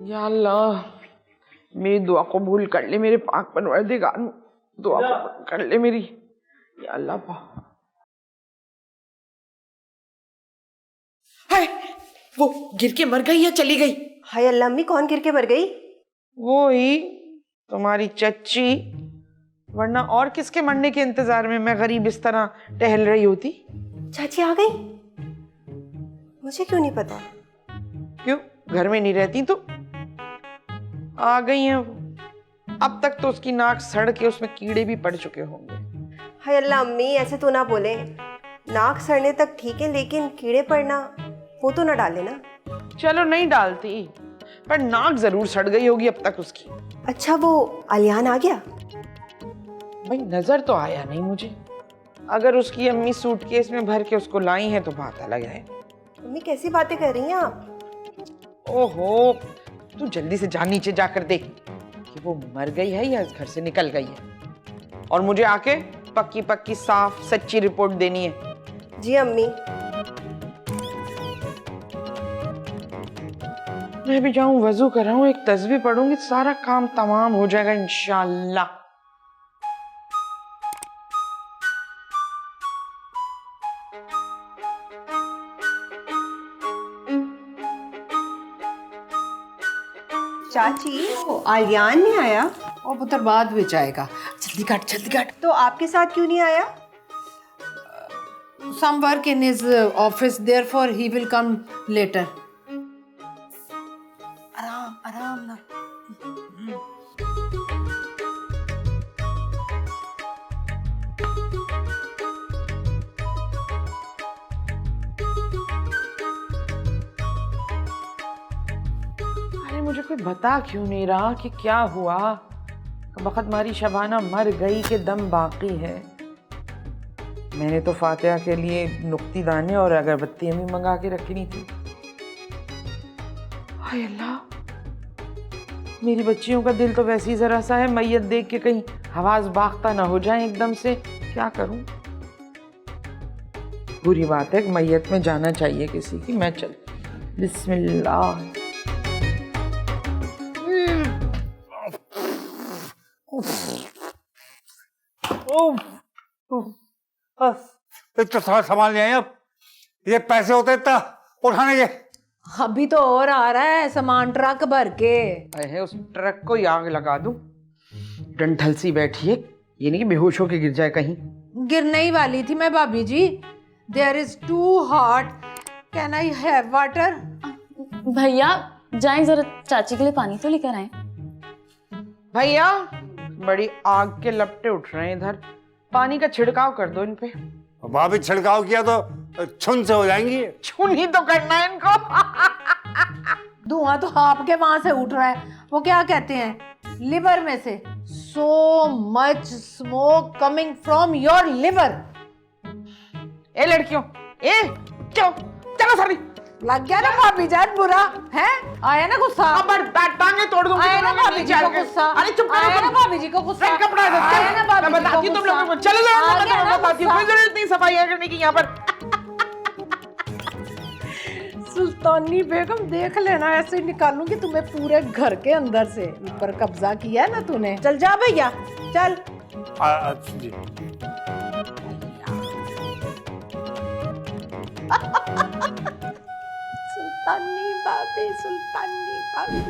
या अल्लाह, मेरी दुआ कबूल कर ले मेरे पाक परवरदिगार, दुआ कबूल कर ले मेरी। या अल्लाह हाय, वो गिर के मर गई या चली गई? हाय अल्लाह अम्मी, कौन गिर के मर गई? वो ही तुम्हारी चच्ची, वरना और किसके मरने के इंतजार में मैं गरीब इस तरह टहल रही होती। चाची आ गई? मुझे क्यों नहीं पता? क्यों, घर में नहीं रहती तो? आ गई हैं वो। अब तक तो उसकी नाक सड़ के उसमें कीड़े भी पड़ चुके होंगे। हाय अल्लाह अम्मी, ऐसे तो ना बोले। नाक सड़ने तक ठीक है, लेकिन कीड़े पड़ना वो तो ना डाले ना। चलो नहीं डालती, पर नाक जरूर सड़ गई होगी अब तक उसकी। अच्छा, वो आलियान आ गया? भाई नजर तो आया नहीं मुझे। अगर उसकी अम्मी सूटकेस में भर के उसको लाई है तो बात अलग है। अम्मी कैसी बातें कर रही हैं आप? ओहो, तू जल्दी से जा, नीचे जाकर देख कि वो मर गई है या इस घर से निकल गई है, और मुझे आके पक्की पक्की साफ सच्ची रिपोर्ट देनी है। जी अम्मी। मैं भी जाऊं, वजू कराऊं, एक तस्बीह पढ़ूंगी, सारा काम तमाम हो जाएगा इंशाअल्लाह। चाची, आलियान नहीं आया? और पुत्र बाद में आएगा। जल्दी काट जल्दी काट। तो आपके साथ क्यों नहीं आया? Some work in his office, therefore he will come later. आराम आराम ना। अरे मुझे कोई बता क्यों नहीं रहा कि क्या हुआ? वक्त मारी शबाना मर गई के दम बाकी है। मैंने तो फातिहा के लिए नुक्ती दाने और अगरबत्तियां भी मंगा के रखनी थी। हाय अल्लाह, मेरी बच्चियों का दिल तो वैसे ही जरा सा है, मैयत देख के कहीं हवास बाख्ता ना हो जाए एकदम से। क्या करूं? बुरी बात है, मैयत में जाना चाहिए किसी की। मैं चल, बिस्मिल्लाह। तो थोड़ा सामान ले आए। अब ये पैसे होते इतना उठाने के। अभी तो और आ रहा है सामान ट्रक भर के। है उस ट्रक को आग लगा दूं। डंठल सी बैठी है, ये नहीं कि बेहोश होके गिर जाए कहीं। गिरने ही वाली थी मैं भाभी जी। There is too hot, can I have water? भैया जाएं, जरा चाची के लिए पानी तो लेकर आए। भैया, बड़ी आग के लपटे उठ रहे हैं इधर, पानी का छिड़काव कर दो इन पे। भाभी छिड़काव किया तो छुन से हो जाएंगी। छुन ही तो करना है इनको। धुआं तो आपके वहां से उठ रहा है, वो क्या कहते हैं, लिवर में से। So much smoke coming from your liver. ए लड़कियों, ए चलो चलो सारी। लग गया ना भाभी जान बुरा है? आया ना गुस्सा? अब टांगे तोड़ दूंगी। आया ना भाभी जी को गुस्सा? अरे चुप करो। आया ना भाभी जी को गुस्सा? कपड़ा आया ना भाभी जी को बताती हूँ तुम लोगों को। चलो मैं बताती हूँ, कोई जरूरत नहीं सफाई करने की यहाँ पर। सुल्तानी बेगम, देख लेना ऐसे निकालूंगी तुम्हें पूरे घर के अंदर से। ऊपर कब्जा किया है ना तूने। चल जा भैया चल। जी। सुल्तानी भाभी, सुल्तानी भाभी।